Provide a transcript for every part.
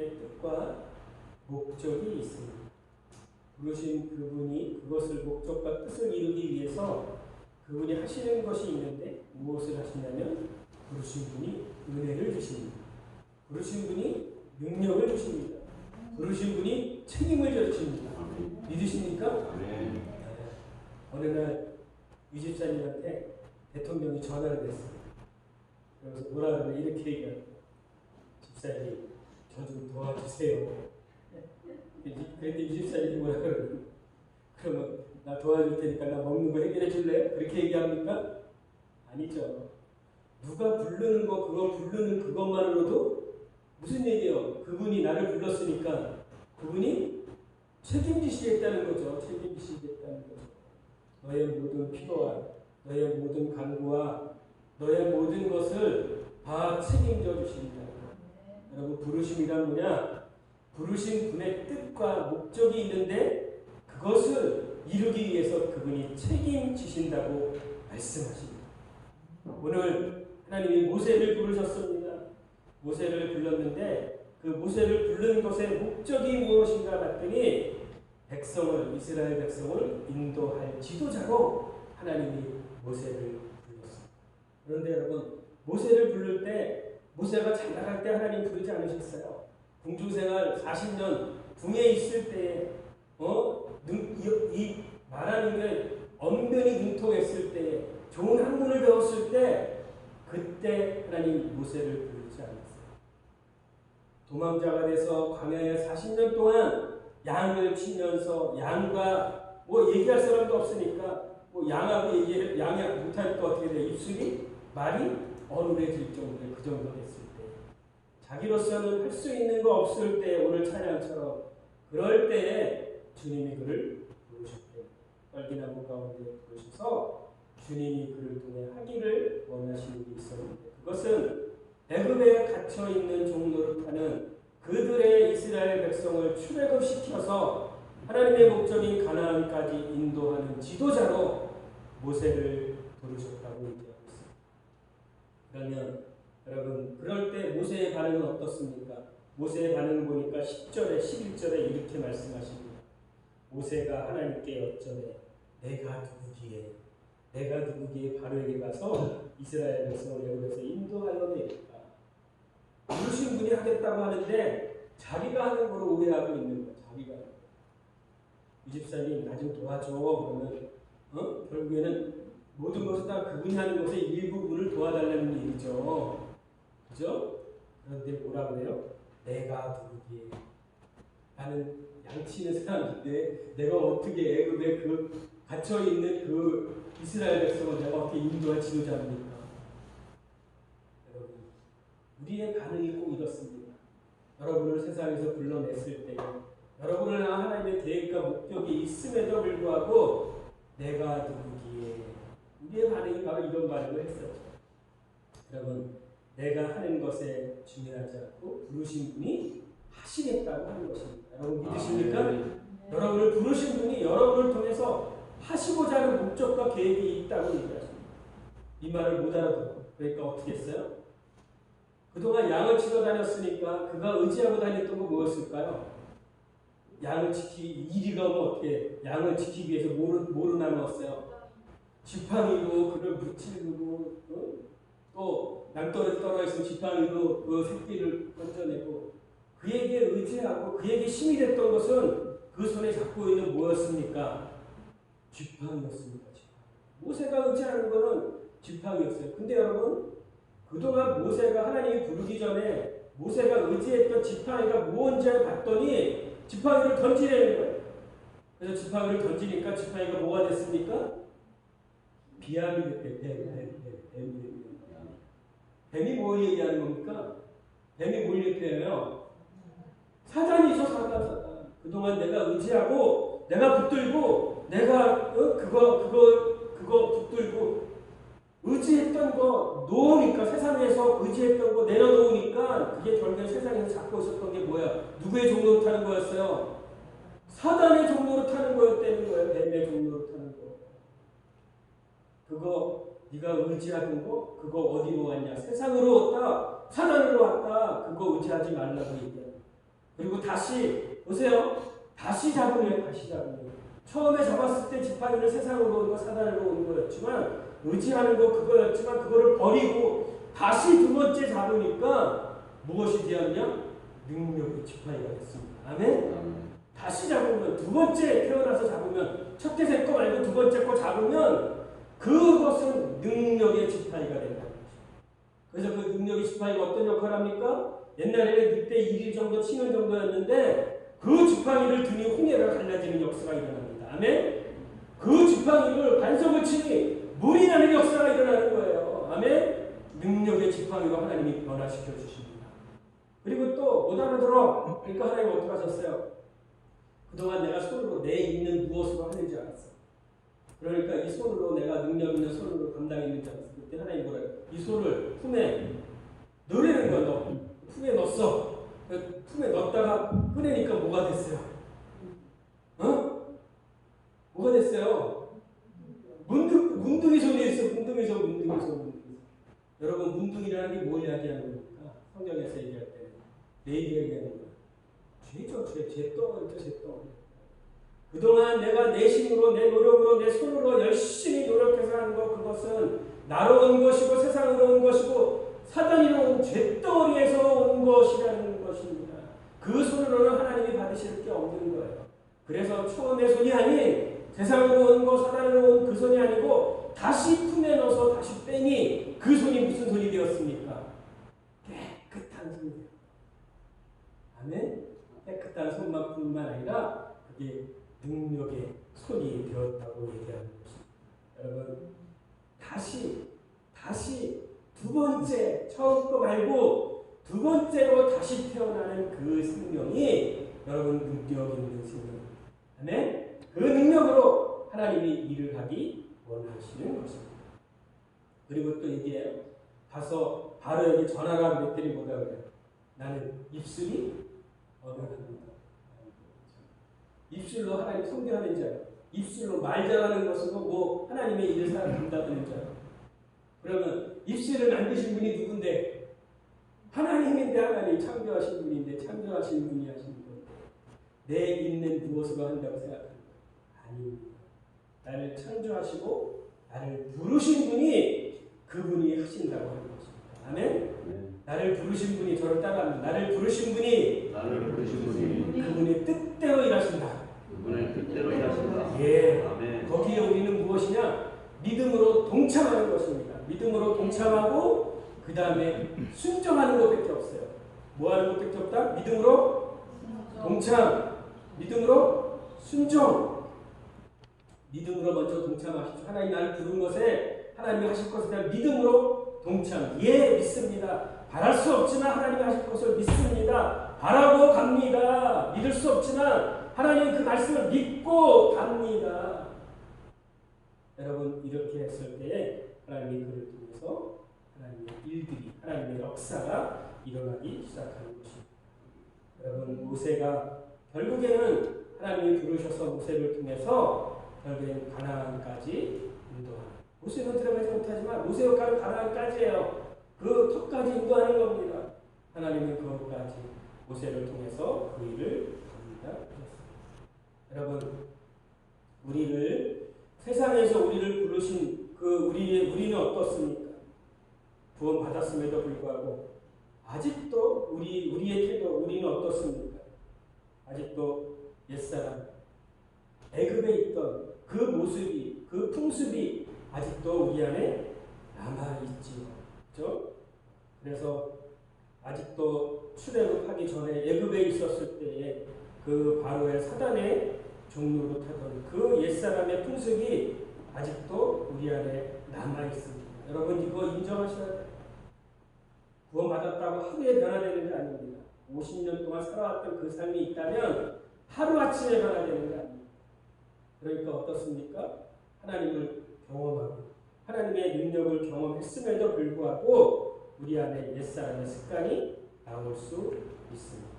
분의 뜻과 목적이 있습니다. 부르신 그분이 그것을 목적과 뜻을 이루기 위해서 그분이 하시는 것이 있는데 무엇을 하시냐면 부르신 분이 은혜를 주십니다. 부르신 분이 능력을 주십니다. 부르신 분이 책임을 주십니다. 믿으십니까? 네. 어느 날 유 집사님한테 대통령이 전화를 했어요. 그래서 뭐라 그러냐 이렇게 얘기하고 집사님 저 좀 도와주세요. 그런데 유 집사님이 뭐라 그러냐 그러면 나 도와줄 테니까 나 먹는 거 해결해 줄래요? 그렇게 얘기합니까? 아니죠. 누가 부르는 거 그거 부르는 그것만으로도 무슨 얘기예요? 그분이 나를 불렀으니까 그분이 책임지시겠다는 거죠. 책임지시겠다는 거죠. 너의 모든 필요와 너의 모든 간구와 너의 모든 것을 다 책임져 주십니다. 여러분 부르심이란 뭐냐? 부르신 분의 뜻과 목적이 있는데 그것을 이루기 위해서 그분이 책임지신다고 말씀하십니다. 오늘 하나님이 모세를 부르셨습니다. 모세를 불렀는데 그 모세를 부른 것의 목적이 무엇인가 봤더니 백성을 이스라엘 백성을 인도할 지도자로 하나님이 모세를 불렀습니다. 그런데 여러분 모세를 부를 때 모세가 잘 나갈 때 하나님 부르지 않으셨어요. 궁중생활 40년 궁에 있을 때에 이 말하는 게 엄연히 능통했을 때 좋은 학문을 배웠을 때 그때 하나님 모세를 부르지 않았어요. 도망자가 돼서 광야에 40년 동안 양을 치면서 양과 뭐 얘기할 사람도 없으니까 뭐 양하고 양이 못하니까 어떻게 돼? 입술이 말이 어눌해질 정도에 그 정도 됐을 때 자기로서는 할 수 있는 거 없을 때 오늘 찬양처럼 그럴 때에 주님이 그를 부르셨대요. 빨기나무 가운데 부르셔서 주님이 그를 통해 하기를 원하시는 게 있었는데 그것은 애굽에 갇혀있는 종노릇하는 그들의 이스라엘 백성을 출애굽시켜서 하나님의 목적인 가나안까지 인도하는 지도자로 모세를 부르셨다고 얘기하고 있습니다. 그러면 여러분 그럴 때 모세의 반응은 어떻습니까? 모세의 반응을 보니까 10절에 11절에 이렇게 말씀하십니다. 모세가 하나님께 여쭤내 내가 누구기에 내가 누구기에 바로에게 가서 이스라엘 백성을 애굽에서 인도하여 내릴까? 부르신 분이 하겠다고 하는데 자기가 하는 거로 오해하고 있는 거야. 자기가 이 집사님 나 좀 도와줘. 그러면 결국에는 모든 것을 다 그분이 하는 것의 일부분을 도와달라는 얘기죠. 그죠? 그런데 뭐라 그래요? 내가 누구기에 나는 양치는 사람인데 내가 어떻게 애굽에 그 갇혀있는 그 이스라엘 백성을 내가 어떻게 인도할 지도자입니까? 여러분 우리의 반응이 꼭 이렇습니다. 여러분을 세상에서 불러냈을 때 여러분을 하나님의 계획과 목적이 있음에도 불구하고 내가 누구기에 우리의 반응이 바로 이런 반응을 했었죠. 여러분 내가 하는 것에 중요하지 않고 부르신 분이 하시겠다고 하는 것입니다. 여러분 믿으십니까? 여러분을 부르신 분이 여러분을 통해서 하시고자 하는 목적과 계획이 있다고 얘기하십니다. 이 말을 못 알아들어. 그러니까 어떻게 했어요? 그동안 양을 치러 다녔으니까 그가 의지하고 다녔던 건 뭐였을까요? 양을 이리가 오면 어떻게 양을 지키기 위해서 뭐로 나누었어요? 지팡이로 그를 무찌르고 또 낭떠러지 떨어져서 지팡이로 그 새끼를 건져내고 그에게 의지하고 그에게 힘이 됐던 것은 그 손에 잡고 있는 뭐였습니까? 지팡이였습니다. 모세가 의지하는 것은 지팡이였어요. 근데 여러분 그동안 모세가 하나님이 부르기 전에 모세가 의지했던 지팡이가 뭔지를 봤더니 지팡이를 던지려는 거예요. 그래서 지팡이를 던지니까 지팡이가 뭐가 됐습니까? 비암이 됐대요. 뱀이 뭘 얘기하는 겁니까? 뱀이 뭘 얘기해요? 사단이 있어. 사단. 그동안 내가 의지하고 내가 붙들고 내가 그거 붙들고 의지했던 거 놓으니까 세상에서 의지했던 거 내려놓으니까 그게 결국에 세상에서 잡고 있었던 게 뭐야? 누구의 종로로 타는 거였어요? 사단의 종로로 타는 거였다는 거예요. 뱀의 종로로 타는 거. 그거 네가 의지하던 거 그거 어디로 왔냐? 세상으로 왔다. 사단으로 왔다. 그거 의지하지 말라고 얘기해요. 그리고 다시 보세요. 다시 잡으면 다시 잡으면 처음에 잡았을 때 지팡이를 세상으로 온 거 사단으로 온 거였지만 의지하는 거 그거였지만 그거를 버리고 다시 두 번째 잡으니까 무엇이 되었냐? 능력의 지팡이가 됐습니다. 아멘? 다시 잡으면 두 번째 태어나서 잡으면 첫 해 거 말고 두 번째 거 잡으면 그것은 능력의 지팡이가 된다는 것입니다. 그래서 그 능력의 지팡이가 어떤 역할을 합니까? 옛날에는 늑대 1일 정도 치는 정도였는데 그 지팡이를 드니 홍해가 갈라지는 역사가 일어납니다. 아멘? 그 지팡이를 반석을 치니 물이 나는 역사가 일어나는 거예요. 아멘? 능력의 지팡이로 하나님이 변화시켜 주십니다. 그리고 또 못 알아들어. 그러니까 하나님 어떻게 하셨어요? 그동안 내가 손으로 내 있는 무엇으로 하는 줄 알았어. 그러니까 이 손으로 내가 능력 있는 손으로 감당했는 줄 알았어. 그때 하나님 뭐래요? 이 손을 품에 넣으려는 거야. 너 품에 넣었어. 품에 넣었다가 꺼내니까 뭐가 됐어요? 어? 뭐가 됐어요? 문둥이 손이 있어. 문둥이 손. 여러분 문둥이라는 게 뭘 이야기하는 겁니까? 성경에서 얘기할 때 내 얘기하는 거야. 죄죠. 죄덩어리. 그동안 내가 내 힘으로 내 노력으로 내 손으로 열심히 노력해서 하는 것 그것은 나로 온 것이고 세상으로 온 것이고 사단이로 온 죄덩어리에서 온 것이라는 것입니다. 그 손으로는 하나님이 받으실 게 없는 거예요. 그래서 처음의 손이 아닌 세상으로 온 거 사단으로 온 그 손이 아니고 다시 품에 넣어서 다시 빼니 그 손이 무슨 손이 되었습니까? 깨끗한 손이 되었습니다. 아멘? 깨끗한 손만뿐만 아니라 그게 능력의 손이 되었다고 얘기하는 것입니다. 여러분 다시 두 번째 처음 거 말고 두 번째로 다시 태어나는 그 생명이 여러분 능력 있는 생명입니다. 아멘? 그 능력으로 하나님이 일을 하기 원하시는 것입니다. 그리고 또 얘기해요. 가서 바로 여기 전화가 그랬더니 뭐라 그래요? 나는 입술이 어긋합니다. 입술로 하나님 성교하는 자요. 입술로 말 잘하는 것으로 뭐 하나님의 일을 감당하는 자요. 그러면 입술을 만드신 분이 누군데? 하나님인데 하나님 창조하신 분인데 창조하신 분이 하신 분. 내 있는 무엇으로 한다고 생각합니다. 아닙니다. 나를 창조하시고 나를 부르신 분이 그분이 하신다고 하는 것입니다. 아멘? 나를 부르신 분이 저를 따라합니다. 나를 부르신 분이 그분의 뜻대로 일하신다. 그분의 뜻대로 일하신다. 예. 아멘. 거기에 우리는 무엇이냐? 믿음으로 동참하는 것입니다. 믿음으로 동참하고 그 다음에 순종하는 것밖에 없어요. 뭐 하는 것밖에 없다? 믿음으로 동참, 믿음으로 순종. 믿음으로 먼저 동참하십시오. 하나님 나를 부른 것에 하나님이 하실 것에 대한 믿음으로 동참. 예, 믿습니다. 바랄 수 없지만 하나님이 하실 것을 믿습니다. 바라고 갑니다. 믿을 수 없지만 하나님 그 말씀을 믿고 갑니다. 여러분 이렇게 했을 때에 하나님이 그를 통해서 하나님의 일들이 하나님의 역사가 일어나기 시작하는 것입니다. 여러분 모세가 결국에는 하나님이 부르셔서 모세를 통해서 결국에는 가나안까지 인도하는. 모세는 들어가지 못하지만 모세 역할은 가나안까지예요. 그 턱까지 인도하는 겁니다. 하나님은 그것까지 모세를 통해서 그 일을 합니다. 여러분, 우리를 세상에서 우리를 부르신 우리는 어떻습니까? 구원 받았음에도 불구하고 아직도 우리의 태도 우리는 어떻습니까? 아직도 옛사람 애굽에 있던 그 모습이 그 풍습이 아직도 우리 안에 남아 있지요. 그렇죠? 그래서 아직도 출애굽하기 전에 애굽에 있었을 때에 그 바로의 사단의 종로로 타던 그 옛사람의 풍습이 아직도 우리 안에 남아 있습니다. 여러분 이거 인정하셔야 돼요. 구원받았다고 하루에 변화되는 게 아닙니다. 50년 동안 살아왔던 그 삶이 있다면 하루아침에 변화되는 게 아닙니다. 그러니까 어떻습니까? 하나님을 경험하고 하나님의 능력을 경험했음에도 불구하고 우리 안에 옛사람의 습관이 나올 수 있습니다.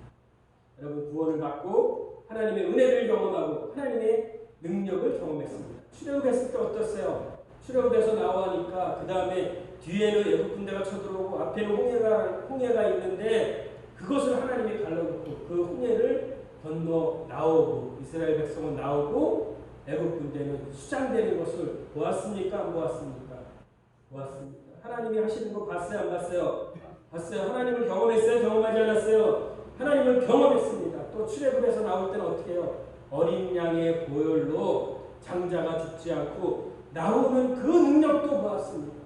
여러분 구원을 받고 하나님의 은혜를 경험하고 하나님의 능력을 경험했습니다. 출애굽했을 때 어땠어요? 출애굽에서 나오니까 그 다음에 뒤에는 애굽 군대가 쳐들어오고 앞에는 홍해가 있는데 그것을 하나님이 갈라놓고 그 홍해를 건너 나오고 이스라엘 백성은 나오고 애굽 군대는 수장되는 것을 보았습니까? 안 보았습니까? 보았습니다. 하나님이 하시는 거 봤어요? 안 봤어요? 봤어요. 하나님을 경험했어요? 경험하지 않았어요? 하나님을 경험했습니다. 또 출애굽에서 나올 때는 어떻게 해요? 어린 양의 보혈로 장자가 죽지 않고 나오는 그 능력도 보았습니다.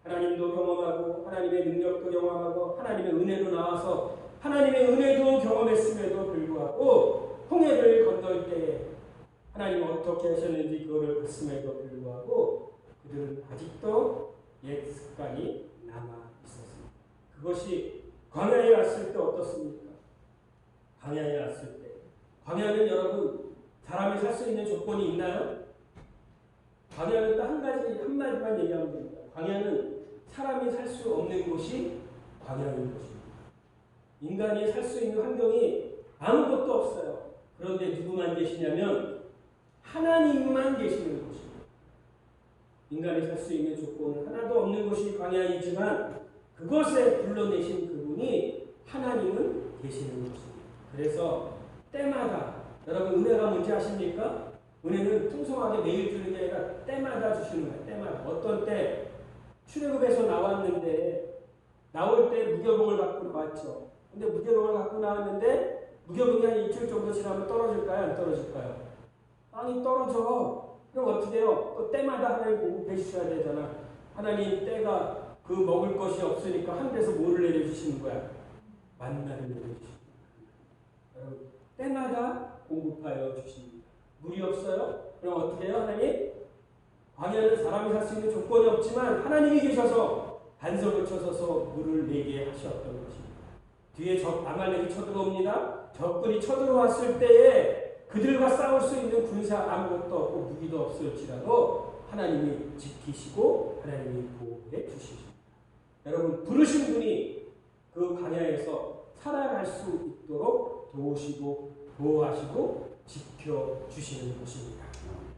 하나님도 경험하고 하나님의 능력도 경험하고 하나님의 은혜로 나와서 하나님의 은혜도 경험했음에도 불구하고 홍해를 건널 때에 하나님은 어떻게 하셨는지 그거를 봤음에도 불구하고 그들은 아직도 옛 습관이 남아 있었습니다. 그것이 광야에 왔을 때 어떻습니까? 광야에 왔을 때 광야는 여러분 사람이 살 수 있는 조건이 있나요? 광야는 딱 한마디만 얘기하면 됩니다. 광야는 사람이 살 수 없는 곳이 광야인 것입니다. 인간이 살 수 있는 환경이 아무것도 없어요. 그런데 누구만 계시냐면 하나님만 계시는 곳입니다. 인간이 살 수 있는 조건은 하나도 없는 곳이 광야이지만 그것에 불러내신 그분이 하나님은 계시는 것입니다. 그래서 때마다 여러분 은혜가 뭔지 아십니까? 은혜는 풍성하게 매일 주는 게 아니라 때마다 주시는 거예요. 때마다. 어떤 때 출애굽에서 나왔는데 나올 때 무교병을 갖고 나왔죠. 근데 무교병을 갖고 나왔는데 무교병이 한 일주일 정도 지나면 떨어질까요? 안 떨어질까요? 땅이 떨어져. 그럼 어떻게 해요? 또 때마다 하나님 공급해 주셔야 되잖아. 하나님 때가 그 먹을 것이 없으니까 하늘에서 뭐를 내려주시는 거야? 만나를 내려주시는 거야. 때마다 공급하여 주십니다. 물이 없어요? 그럼 어떻게 해요? 하나님? 광야는 사람이 살 수 있는 조건이 없지만 하나님이 계셔서 반석을 쳐서서 물을 내게 하셨던 것입니다. 뒤에 아말렉이 쳐들어옵니다. 적군이 쳐들어왔을 때에 그들과 싸울 수 있는 군사 아무것도 없고 무기도 없을지라도 하나님이 지키시고 하나님이 보호해 주시십니다. 여러분 부르신 분이 그 광야에서 살아갈 수 있도록 도우시고 보호하시고 지켜주시는 것입니다.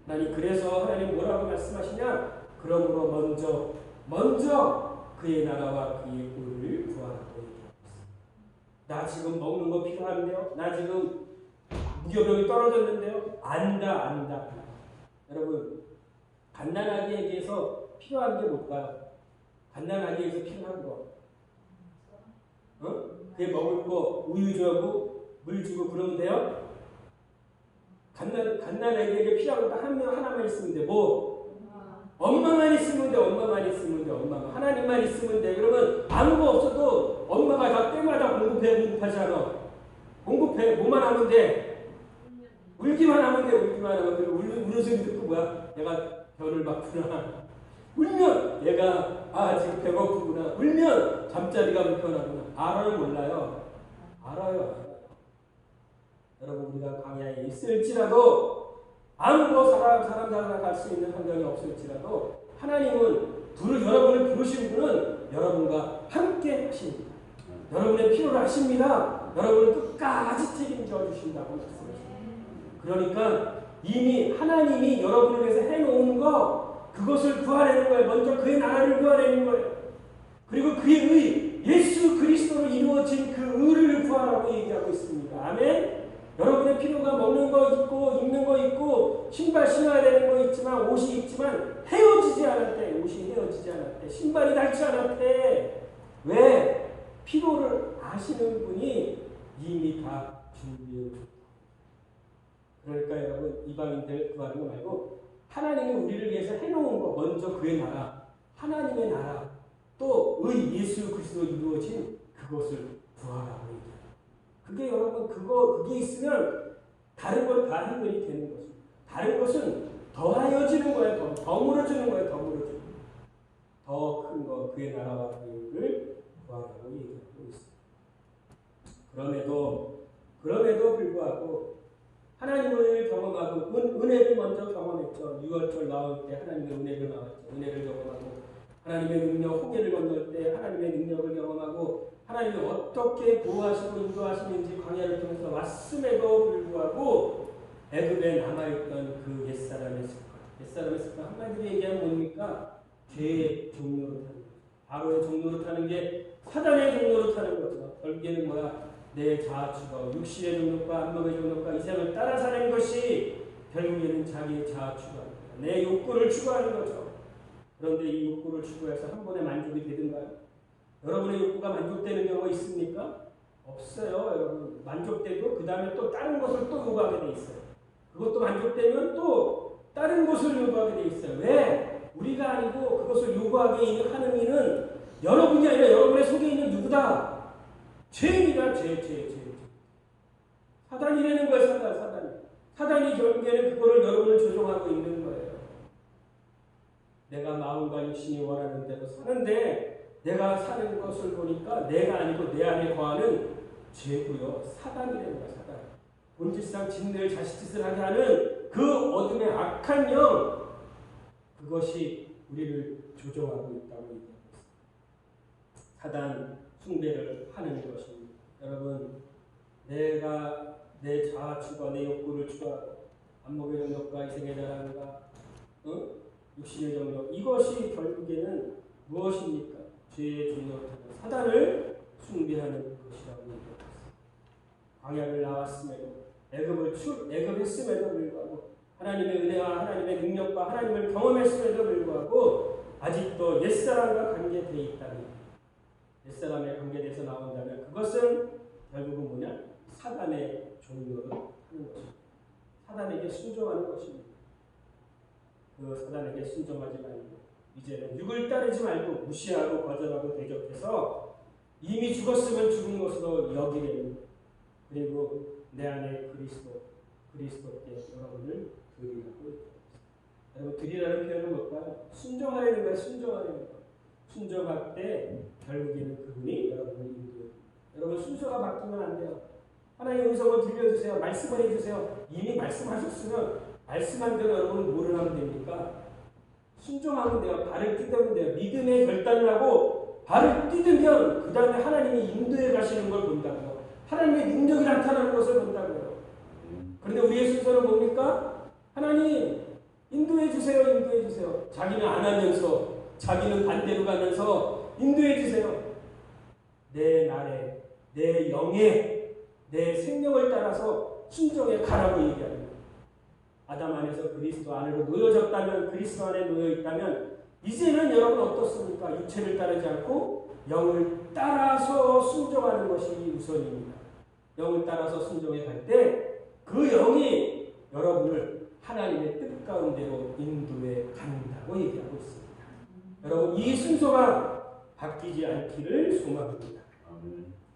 하나님 그래서 하나님 뭐라고 말씀하시냐? 그러므로 먼저 그의 나라와 그의 의를 구하라고 얘기합니다. 나 지금 먹는 거 필요한데요? 나 지금 무교병이 떨어졌는데요? 안다. 여러분 갓난아기에 대해서 필요한 게 뭘까요? 갓난아기에서 필요한 거 그게 먹을 거 우유 주고 물 주고 그러면 돼요? 갓난아기에게 필요한 거 하나만 있으면 돼. 뭐? 엄마만 있으면 돼. 엄마만. 하나님만 있으면 돼. 그러면 아무거 없어도 엄마가 다 때마다 공급하지 않아. 공급해. 뭐만 하면 돼? 울기만 하면 돼. 그리고 우는 소리 듣고 뭐야? 내가 별을 봤구나. 울면 얘가 지금 배고프구나. 울면 잠자리가 불편하구나. 알아요? 몰라요? 알아요. 여러분 우리가 광야에 있을지라도 아무도 사람 살아갈 수 있는 환경이 없을지라도 하나님은 여러분을 부르신 분은 여러분과 함께 하십니다. 여러분의 필요를 아십니다. 여러분을 끝까지 책임져 주신다고 말씀하십니다. 그러니까 이미 하나님이 여러분을 위해서 해놓은 거 그것을 구하려는 거예요. 먼저 그의 나라를 구하려는 거예요. 그리고 그의 의 예수 그리스도로 이루어진 그 의를 구하라고 얘기하고 있습니다. 아멘. 여러분의 필요가 먹는 거 있고 입는 거 있고 신발 신어야 되는 거 있지만 옷이 있지만 헤어지지 않았대. 옷이 헤어지지 않았대. 신발이 닳지 않았대. 왜? 필요를 아시는 분이 이미 다 준비해 줬다. 그러니까 여러분 이방인들 구하는 거 말고 하나님이 우리를 위해서 해놓은 거 먼저 그의 나라 하나님의 나라 또 의 예수 그리스도로 이루어진 그것을 구하라고 얘기해요. 그게 여러분 그게 있으면 다른 건 다 해결이 되는 것입니다. 다른 것은 더하여지는 거예요. 더 물어주는 거예요. 더 큰 거 그의 나라와 그의 의를 구하라고 얘기하고 있습니다. 그럼에도 불구하고 하나님을 경험하고 은혜를 먼저 경험했죠. 6월절 나올 때 하나님의 은혜를 나왔죠. 은혜를 경험하고 하나님의 능력, 홍해를 건널 때 하나님의 능력을 경험하고 하나님이 어떻게 보호하시고 인도하시는지 광야를 통해서 왔음에도 불구하고 애굽에 남아있던 그 옛사람의 습관 한마디로 얘기하면 뭡니까? 죄의 종로로 타는 거죠. 바로의 종로로 타는 게 사단의 종로로 타는 거죠. 결국에는 뭐야? 내 자아 추구하고 육신의 정욕과 안목의 정욕과 이 생을 따라 사는 것이 결국에는 자기의 자아 추구합니다. 내 욕구를 추구하는 거죠. 그런데 이 욕구를 추구해서 한 번에 만족이 되든가요? 여러분의 욕구가 만족되는 경우가 있습니까? 없어요. 여러분 만족되고 그 다음에 또 다른 것을 또 요구하게 돼 있어요. 그것도 만족되면 또 다른 것을 요구하게 돼 있어요. 왜? 우리가 아니고 그것을 요구하게 하는 이는 여러분이 아니라 여러분의 속에 있는 누구다? 죄입니다. 죄. 사단이라는 거예요. 사단이 결국에는 그거를 여러분을 조종하고 있는 거예요. 내가 마음과 육신이 원하는 대로 사는데 내가 사는 것을 보니까 내가 아니고 내 안에 거하는 죄고요. 사단이라는 거예요. 사단. 본질상 진리를 자식짓을 하게 하는 그 어둠의 악한 영, 그것이 우리를 조종하고 있다고 얘기합니다. 사단 숭배를 하는 것입니다. 여러분, 내가 내 자아 추구와 내 욕구를 추구하고 안목의 정욕과 이생의 자랑과 육신의 정욕, 이것이 결국에는 무엇입니까? 죄의 종로를 사단을 숭배하는 것이라고 얘기합니다. 광야를 나왔음에도 애굽했음에도 불구하고 하나님의 은혜와 하나님의 능력과 하나님을 경험했음에도 불구하고 아직도 옛사람과 관계되어 있다면, 옛사람의 관계돼서 나온다면 그것은 결국은 뭐냐? 사단의 종로를 하는 것입니다. 사단에게 순종하는 것입니다. 그 사단에게 순종하지 말고 이제는 육을 따르지 말고 무시하고 거절하고 대적해서 이미 죽었으면 죽은 것으로 여기려는, 그리고 내 안에 그리스도께 여러분을 드리라고 했습니다. 여러분, 드리라는 표현은 뭘까요? 순종하려는 거예요. 순종하려는 거. 순종할 때 결국에는 그분이 여러분을 인도해요. 여러분, 순서가 바뀌면 안 돼요. 하나님의 음성을 들려주세요. 말씀을 해주세요. 이미 말씀하셨으면 말씀한 대로 여러분은 뭐를 하면 됩니까? 순종하면 돼요. 발을 뜯으면 돼요. 믿음의 결단을 하고 발을 뜯으면 그 다음에 하나님이 인도해 가시는 걸 본다고요. 하나님의 능력이 나타나는 것을 본다고요. 그런데 우리의 순서는 뭡니까? 하나님 인도해 주세요. 인도해 주세요. 자기는 안 하면서, 자기는 반대로 가면서 인도해 주세요. 내 날에, 내 영에, 내 생명을 따라서 순종해 가라고 얘기합니다. 아담 안에서 그리스도 안으로 놓여졌다면, 그리스도 안에 놓여있다면 이제는 여러분 어떻습니까? 육체를 따르지 않고 영을 따라서 순종하는 것이 우선입니다. 영을 따라서 순종해 갈 때 그 영이 여러분을 하나님의 뜻 가운데로 인도해 간다고 얘기하고 있습니다. 여러분, 이 순서가 바뀌지 않기를 소망합니다.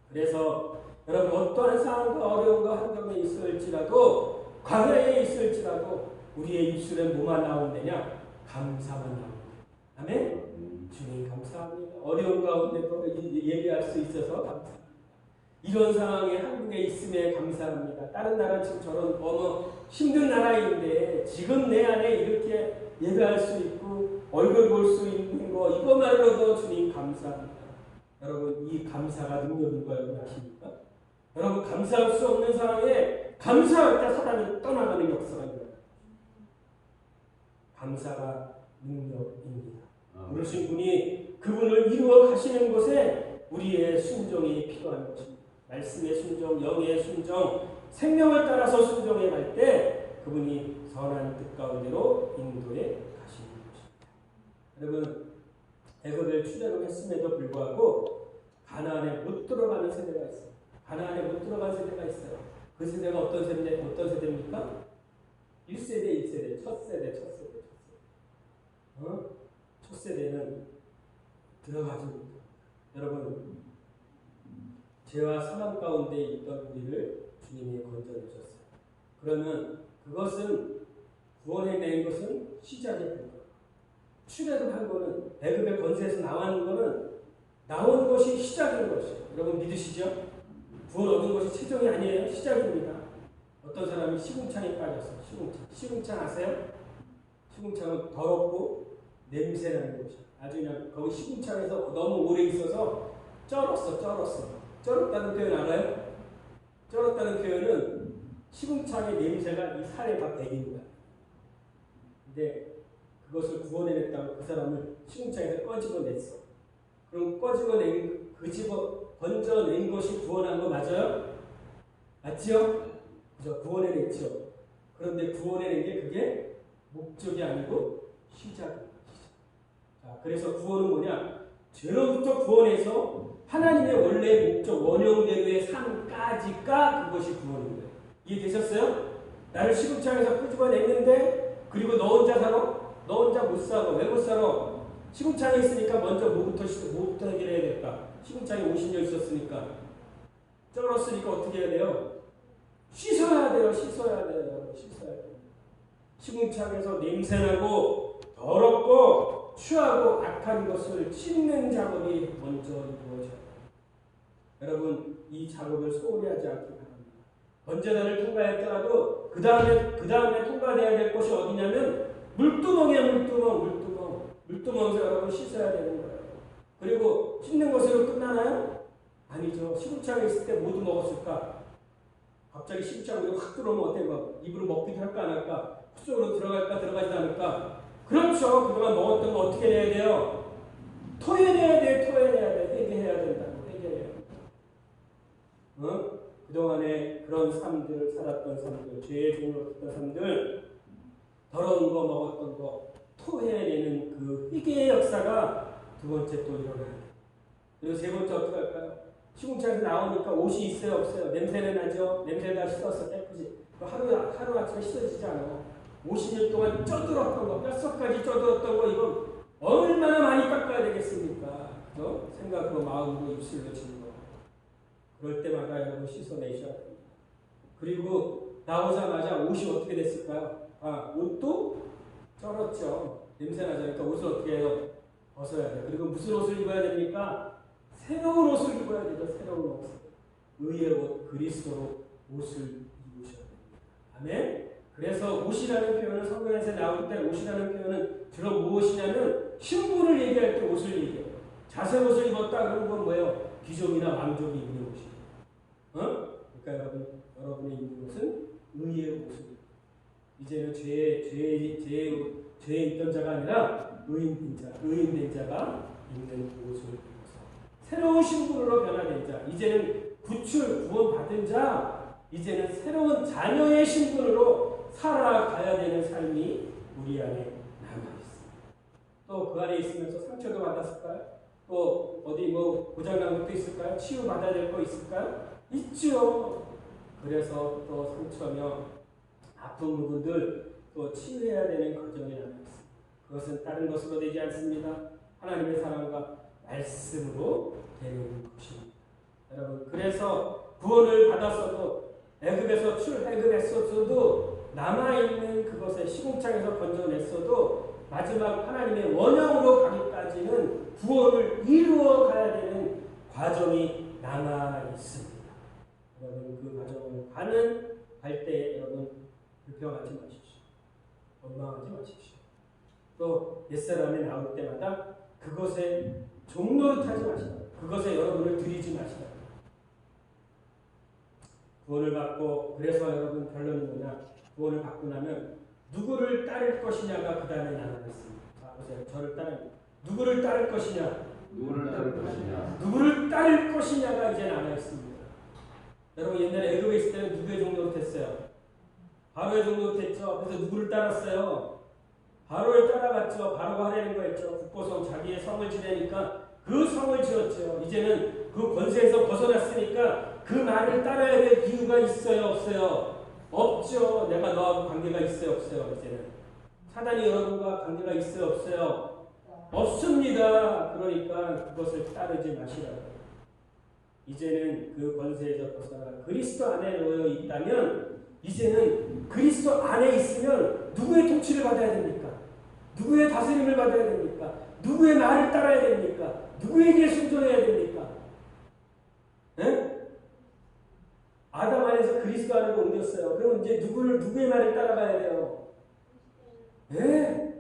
그래서 여러분, 어떠한 상황과 어려움과 환경에 있을지라도, 광야에 있을지라도 우리의 입술에 뭐만 나온다냐? 감사만 나옵니다. 아멘? 주님 감사합니다. 어려움 가운데도 예배할 수 있어서 감사합니다. 이런 상황에 한국에 있음에 감사합니다. 다른 나라 지금처럼 너무 힘든 나라인데 지금 내 안에 이렇게 예배할 수 있고 얼굴 볼 수 있는 거, 이것만으로도 주님 감사합니다. 여러분, 이 감사가 능력인 거 여러분 아십니까? 여러분, 감사할 수 없는 상황에 감사할 때 사람이 떠나가는 역사가 있어요. 감사가 능력입니다. 부르신 분이 그분을 이루어 가시는 것에 우리의 순종이 필요한 것입니다. 말씀의 순종, 영의 순종, 생명을 따라서 순종해 갈 때 그분이 선한 뜻 가운데로 인도해 가시는 것입니다. 여러분, 애굽을 출애굽했음에도 불구하고 가나안에 못 들어가는 세대가 있어요. 가나안에 못 들어간 세대가 있어요. 그 세대가 어떤 세대입니까? 1세대, 첫 세대. 첫 세대는 들어가지 못합니다. 여러분, 죄와 사망 가운데 있던 우리를 주님이 건져내셨어요. 그러면 그것은 구원해낸 것은 시작의 근거. 출애굽한 거는, 애굽의 권세에서 나온 거는 나온 것이 시작인 것이에요. 여러분 믿으시죠? 구원 얻은 것이 최종이 아니에요. 시작입니다. 어떤 사람이 시궁창에 빠졌어요. 시궁창 아세요? 시궁창은 더럽고 냄새나는 곳이에요. 아주 그냥 거기 시궁창에서 너무 오래 있어서 쩔었어. 쩔었다는 표현 알아요? 쩔었다는 표현은 시궁창의 냄새가 이 살에 다 배깁니다. 근데 그것을 구원해냈다고 그 사람을 시궁창에서 꺼집어냈어. 그럼 꺼집어낸, 건져낸 것이 구원한 거 맞아요? 맞지요? 그죠? 구원해냈죠. 그런데 구원해낸 게 그게 목적이 아니고 시작입니다. 자, 그래서 구원은 뭐냐? 죄로부터 구원해서 하나님의 원래 목적, 원형대로의 삶까지가 그것이 구원인 거예요. 이해되셨어요? 나를 시궁창에서 끄집어냈는데 그리고 너 혼자 살아? 너 혼자 못 살아. 왜 못 살아? 시궁창에 있으니까 먼저 뭐부터 해결해야 될까? 시궁창에 50년 있었으니까 쩔었으니까 어떻게 해야 돼요? 씻어야 돼요. 씻어야 돼요. 시궁창에서 냄새나고 더럽고 추하고 악한 것을 씻는 작업이 먼저 이루어져요. 여러분 이 작업을 소홀히 하지 않기 바랍니다. 먼저 나를 통과했더라도 그 다음에 통과돼야 될 곳이 어디냐면 물두멍에서 여러분 씻어야 되는 거예요. 그리고 씻는 것으로 끝나나요? 아니죠. 시궁창에 있을 때 모두 먹었을까? 갑자기 시궁창으로 확 들어오면 어때요? 입으로 먹기도 할까 안 할까? 콧속으로 들어갈까 들어가지 않을까? 그렇죠. 그동안 먹었던 거 어떻게 해야 돼요? 토해내야 돼. 회개해야 된다고. 회개해야 된다. 그동안에 그런 삶들 살았던 삶들, 죄의 종으로 했던 삶들, 더러운 거 먹었던 거 토해내는 그 회개의 역사가 두 번째 또 일어나야 돼요. 그리고 세 번째 어떻게 할까요? 시궁창에서 나오니까 옷이 있어요 없어요? 냄새는 나죠? 냄새 다 씻었어 깨끗이. 하루아침에 씻어지지 않아. 50년 동안 쪄들었던 거, 뼛속까지 쪄들었던 거 이건 얼마나 많이 닦아야 되겠습니까? 생각으로 마음으로 입술로 치는 거. 그럴 때마다 여러분 씻어내셔야 됩니다. 그리고 나오자마자 옷이 어떻게 됐을까요? 옷도 쩔었죠. 냄새나죠. 그러니까 옷을 어떻게 해요? 벗어야 돼요. 그리고 무슨 옷을 입어야 됩니까? 새로운 옷을 입어야 되죠. 새로운 옷. 의의 옷, 그리스도로 옷을 입으셔야 됩니다. 아멘? 그래서 옷이라는 표현은 성경에서 나올 때 옷이라는 표현은 주로 무엇이냐면 신분을 얘기할 때 옷을 얘기해요. 자색 옷을 입었다 그러는 건 뭐예요? 귀족이나 왕족이 입는 옷이에요. 그러니까 여러분이 입는 옷은 의의 옷을. 이제는 죄에 있던 자가 아니라 의인된 자가 입는 옷을 입어서 새로운 신분으로 변화된 자. 이제는 구원받은 자. 이제는 새로운 자녀의 신분으로 살아가야 되는 삶이 우리 안에 남아있습니다. 또 그 안에 있으면서 상처도 받았을까요? 또 어디 고장난 것도 있을까요? 치유받아야 될 거 있을까요? 있죠. 그래서 또 상처며 아픈 부분들 또 치유해야 되는 과정이 남아있습니다. 그것은 다른 것으로 되지 않습니다. 하나님의 사랑과 말씀으로 되는 것입니다. 여러분 그래서 구원을 받았어도 애굽했었어도 남아있는 그것에 시궁창에서 건져냈어도 마지막 하나님의 원형으로 가기까지는 구원을 이루어 가야 되는 과정이 남아있습니다. 여러분 그 과정을 갈 때 여러분 불평하지 마십시오. 원망하지 마십시오. 또 옛사람이 나올 때마다 그것에 종노릇하지 마시라. 그것에 여러분을 들이지 마시라. 구원을 받고 그래서 여러분 결론이 뭐냐? 구원을 받고 나면 누구를 따를 것이냐가 그 다음에 남아있습니다. 자 보세요. 저를 따르는 누구를 따를 것이냐? 누구를 따를 것이냐가 이제 남아있습니다. 여러분 옛날에 애굽에 있을 때는 누구의 종노릇 했어요? 바로의 종노릇 했죠. 그래서 누구를 따랐어요? 바로를 따라갔죠. 바로가 하려는 거였죠. 국보성 자기의 성을 지내니까 그 성을 지었죠. 이제는 그 권세에서 벗어났으니까 그 말을 따라야 될 이유가 있어요? 없어요? 없죠. 내가 너하고 관계가 있어요? 없어요? 이제는 사단이 여러분과 관계가 있어요? 없어요? 없습니다. 그러니까 그것을 따르지 마시라고. 이제는 그 권세에서 벗어나 그리스도 안에 놓여 있다면 이제는 그리스도 안에 있으면 누구의 통치를 받아야 됩니까? 누구의 다스림을 받아야 됩니까? 누구의 말을 따라야 됩니까? 누구에게 순종해야 됩니까? 네? 아담 안에서 그리스도 안으로 옮겼어요. 그럼 이제 누구의 말을 따라가야 돼요? 네?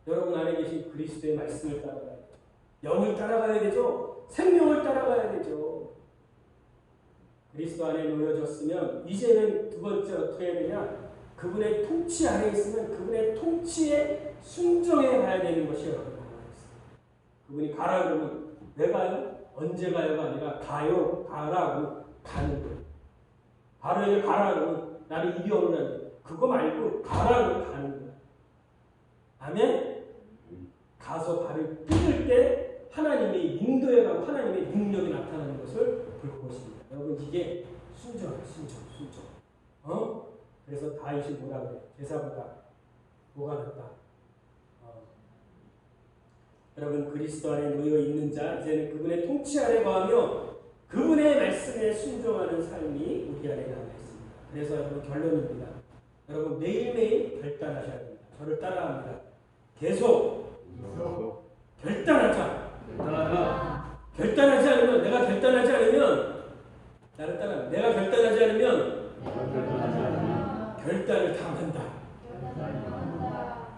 여러분 안에 계신 그리스도의 말씀을 따라가야 돼요. 영을 따라가야 되죠? 생명을 따라가야 되죠. 그리스도 안에 놓여졌으면 이제는 두 번째 어떻게 해야 되냐? 그분의 통치 안에 있으면 그분의 통치에 순종해 가야 되는 것이 여러분 남아있어요. 그분이 가라 그러면 왜 가요? 언제 가요가 아니라 가요, 가라고 가는 거예요. 바로에게 가라 그러면 나는 입이 없는데 그거 말고 가라 그러면 가는 거야. 아멘? 가서 발을 뜯을 때 하나님의 인도에 가고 하나님의 능력이 나타나는 것을 볼 것입니다. 여러분 이게 순종이야. 순종. 그래서 다윗이 뭐라 그래? 제사보다 뭐가 낫다? 여러분 그리스도 안에 놓여 있는 자 이제는 그분의 통치 아래 거하며 그분의 말씀에 순종하는 삶이 우리 안에 남아 있습니다. 그래서 여러분 결론입니다. 여러분 매일매일 결단하셔야 됩니다. 저를 따라합니다. 계속 결단하자. 결단하지 않으면 내가 결단하지 않으면 나를 따라. 내가 결단하지 않으면 결단을 당한다.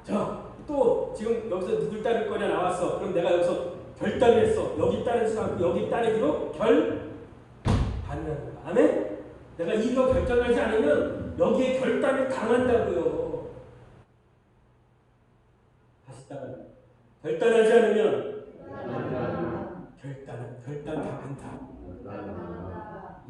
자, 또 지금 여기서 누굴 따를 거냐 나왔어. 그럼 내가 여기서 결단을 했어. 여기 따르지 않고 여기 따르기로 받는 거야. 아멘? 내가 이거 결단하지 않으면 여기에 결단을 당한다고요. 다시 따라. 결단하지 않으면 결단 당한다.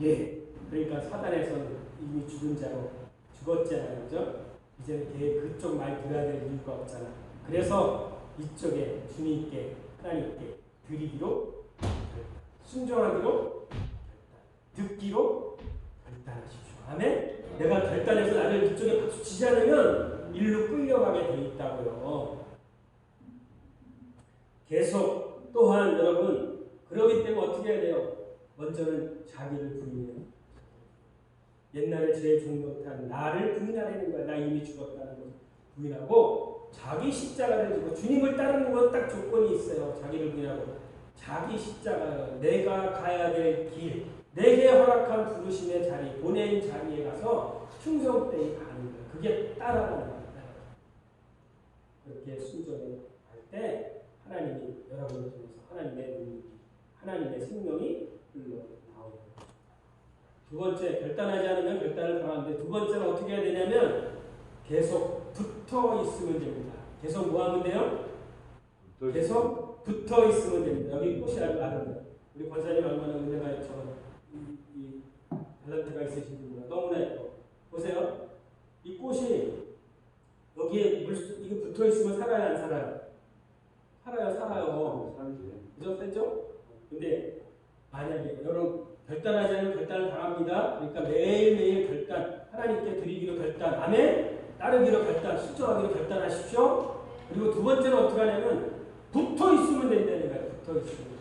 예. 그러니까 사단에서는 이미 죽은 자로 죽었잖아요. 그죠? 이제는 걔 그쪽 말 들어야 될 이유가 없잖아. 그래서 이쪽에 주님께 하나님께 드리기로 순종하기로 듣기로 결단하십시오. 아멘? 내가 결단해서 나를 이쪽에 박수 치지 않으면 일로 끌려가게 돼 있다고요. 계속 또한 여러분 그러기 때문에 어떻게 해야 돼요? 먼저는 자기를 부인해요. 옛날에 제일 중요한 나를 부인하라는 거야. 나 이미 죽었다는 걸 부인하고 자기 십자가를 지고 주님을 따르는 건 딱 조건이 있어요. 자기를 부인하고 자기 십자가요. 내가 가야 될 길, 내게 허락한 부르심의 자리, 보낸 자리에 가서 충성되이 가는 거야. 그게 따라가는 거야. 그렇게 순종할 때 하나님이 여러분을 통해서 하나님의 능력이, 하나님의 생명이 흘러나오는 거예요. 두 번째, 결단하지 않으면 결단을 당하는데 두 번째는 어떻게 해야 되냐면 계속 붙어 있으면 됩니다. 계속 뭐 하면 돼요? 계속 붙어 있으면 됩니다. 여기 꽃이 아주 아름다워요. 우리 권사님 얼마나 은혜가 있죠. 이 탤런트가 있으신 분이라 너무나 예뻐. 보세요. 이 꽃이 여기에 이거 붙어 있으면 살아요, 안 살아요? 살아요. 그죠? 됐죠? 근데 만약에 여러분 결단하지 않으면 결단을 당합니다. 그러니까 매일매일 결단, 하나님께 드리기로 결단, 아멘? 따르기로 결단, 순종하기로 결단하십시오. 그리고 두 번째는 어떻게 하냐면 붙어 있으면 된다는 거예요. 붙어 있으면.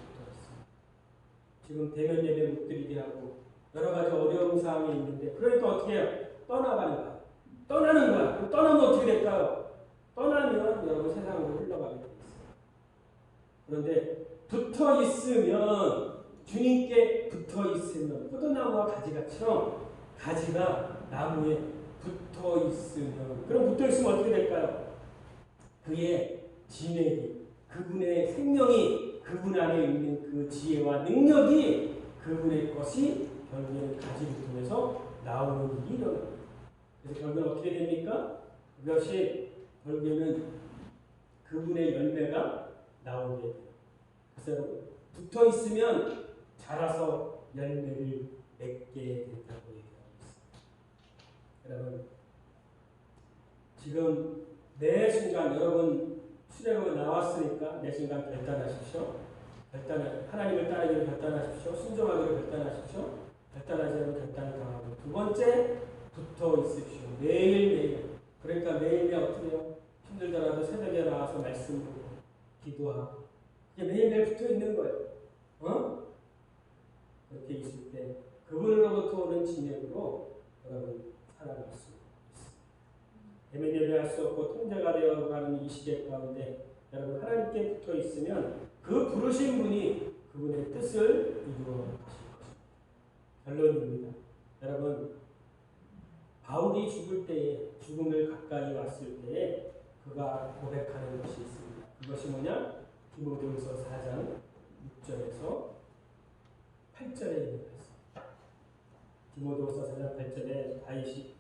지금 대면 예배 못 드리게 하고 여러 가지 어려운 상황이 있는데 그러니까 어떻게 해요? 떠나가는 거야. 떠나는 거야. 떠나면 어떻게 될까요? 떠나면 여러분 세상으로 흘러가게 돼 있어요. 그런데 붙어 있으면 주님께 붙어 있으면 포도나무와 가지가처럼 가지가 나무에 붙어 있으면 그럼 붙어 있으면 어떻게 될까요? 그의 진액이 그분의 생명이 그분 안에 있는 그 지혜와 능력이 그분의 것이 결국에는 가지를 통해서 나오는 일이 일어납니다. 그래서 결국은 어떻게 됩니까? 그것이 결국에는 그분의 열매가 나오게 돼요. 그래서 붙어 있으면 자라서 열매를 맺게 된다고 얘기하고 있습니다. 여러분, 지금 매 순간 여러분 수련회가 나왔으니까 매 순간 결단하십시오. 하나님을 따르기를 결단하십시오. 순종하기를 결단하십시오. 결단하지 않으면 결단을 당하고 두 번째, 붙어 있으십시오. 매일매일. 그러니까 매일매일 어떻게 해요? 힘들더라도 새벽에 나와서 말씀 보고 기도하고 그게 매일매일 붙어 있는 거예요. 그렇게 있을 때 그분으로부터 오는 진액으로 여러분 살아갈 수 있습니다. 대면 예배할 수 없고 통제가 되어가는 이 시대 가운데 여러분 하나님께 붙어 있으면 그 부르신 분이 그분의 뜻을 이루어 가실 것입니다. 결론입니다. 여러분 바울이 죽을 때에 죽음을 가까이 왔을 때에 그가 고백하는 것이 있습니다. 그것이 뭐냐? 디모데후서 4장 6절에서 8절에 있는 말씀. 디모데후서 4장 8절에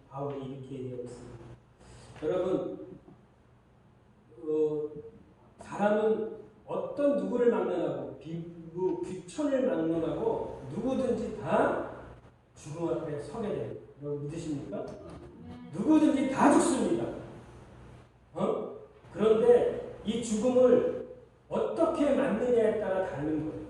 바울이 이렇게 얘기하고 있습니다. 여러분, 사람은 어떤 누구를 막론하고 귀천을 막론하고 누구든지 다 죽음 앞에 서게 됩니다. 여러분 믿으십니까? 누구든지 다 죽습니다. 그런데 이 죽음을 어떻게 맞느냐에 따라 다른 거예요.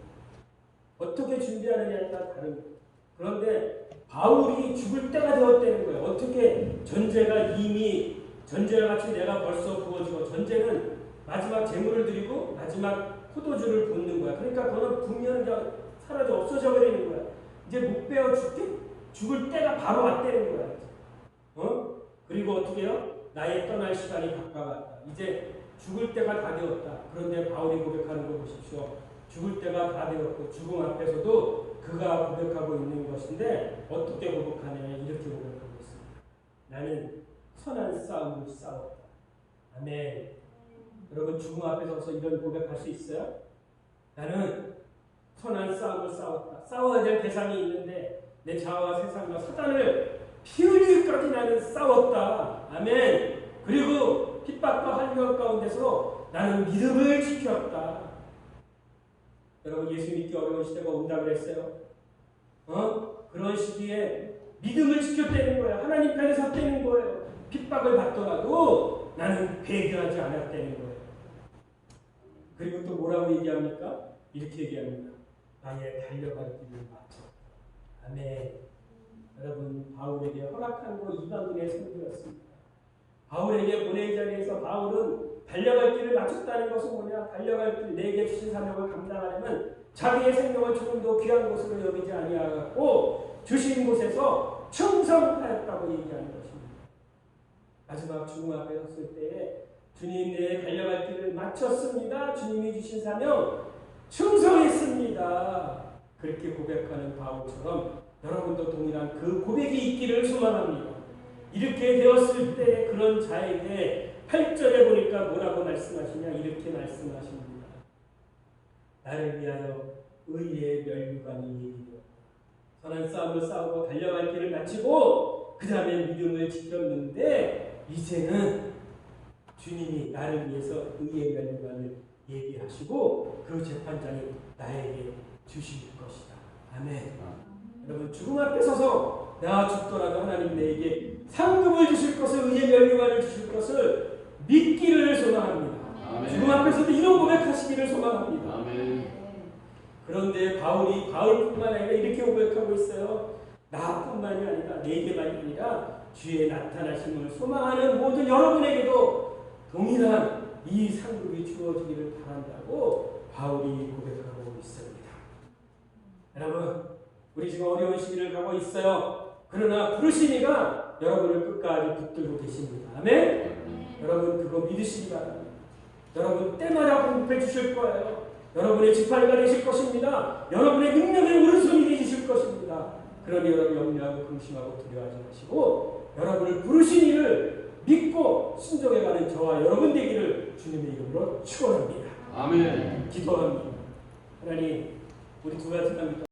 어떻게 준비하느냐에 따라 다른 거예요. 그런데 바울이 죽을 때가 되었다는 거예요. 어떻게 전제가 이미 전제와 같이 내가 벌써 부어지고 전제는 마지막 제물을 드리고 마지막 포도주를 붓는 거야. 그러니까 그거는 분명히 사라져 없어져 버리는 거야. 이제 못 배워 죽을 때가 바로 왔다는 거야. 그리고 어떻게 해요? 나의 떠날 시간이 가까웠다. 이제 죽을 때가 다 되었다. 그런데 바울이 고백하는 거 보십시오. 죽을 때가 다 되었고 죽음 앞에서도 그가 고백하고 있는 것인데 어떻게 고백하냐면 이렇게 고백하고 있습니다. 나는 선한 싸움을 싸웠다. 아멘. 여러분 죽음 앞에 서서 이런 고백할 수 있어요? 나는 선한 싸움을 싸웠다. 싸워야 될 대상이 있는데 내 자아와 세상과 사단을 피 흘리기까지 나는 싸웠다. 아멘. 그리고 핍박과 환경 가운데서 나는 믿음을 지켰다. 여러분 예수 믿기 어려운 시대가 온다 그랬어요. 그런 시기에 믿음을 지켰다는 거예요. 하나님 편에 섰다는 거예요. 핍박을 받더라도 나는 배교하지 않았다는 거예요. 그리고 또 뭐라고 얘기합니까? 이렇게 얘기합니다. 나의 달려갈 길을 맞춰. 아멘. 여러분 바울에게 허락한 거 이방인의 선교였습니다. 바울에게 보낸 자리에서 바울은 달려갈 길을 맞췄다는 것은 뭐냐? 달려갈 길 내게 주신 사명을 감당하려면 자기의 생명을 조금도 귀한 것으로 여기지 아니하고 주신 곳에서 충성하였다고 얘기하는 것입니다. 마지막 죽음 앞에 섰을 때에 주님 내 달려갈 길을 마쳤습니다. 주님이 주신 사명 충성했습니다. 그렇게 고백하는 바울처럼 여러분도 동일한 그 고백이 있기를 소망합니다. 이렇게 되었을 때 그런 자에게 8절에 보니까 뭐라고 말씀하시냐 이렇게 말씀하십니다. 나를 위하여 의의 면류관이 예비되었다. 선한 싸움을 싸우고 달려갈 길을 마치고 그 다음에 믿음을 지켰는데 이제는 주님이 나를 위해서 의의 면류관을 예비하시고 그 재판장이 나에게 주실 것이다. 아멘. 여러분 죽음 앞에 서서 내가 죽더라도 하나님 내게 상급을 주실 것을 의의 면류관을 주실 것을 믿기를 소망합니다. 아멘. 죽음 앞에서도 이런 고백하시기를 소망합니다. 아멘. 그런데 바울뿐만 아니라 이렇게 고백하고 있어요. 나뿐만이 아니라 내게만이 아니라 주의 나타나심을 소망하는 모든 여러분에게도 동일한 이 상급이 주어지기를 바란다고 바울이 고백하고 있습니다. 여러분 우리 지금 어려운 시기를 가고 있어요. 그러나 부르신 이가 여러분을 끝까지 붙들고 계십니다. 아멘? 여러분 그거 믿으시기 바랍니다. 여러분 때마다 공급해 주실 거예요. 여러분의 지팡이가 되실 것입니다. 여러분의 능력의 오른손이 되실 것입니다. 그러니 여러분 염려하고 근심하고 두려워하지 마시고 여러분을 부르신 이를 믿고 순종해가는 저와 여러분 되기를 주님의 이름으로 축원합니다. 아멘. 기도합니다. 하나님 우리 두 가지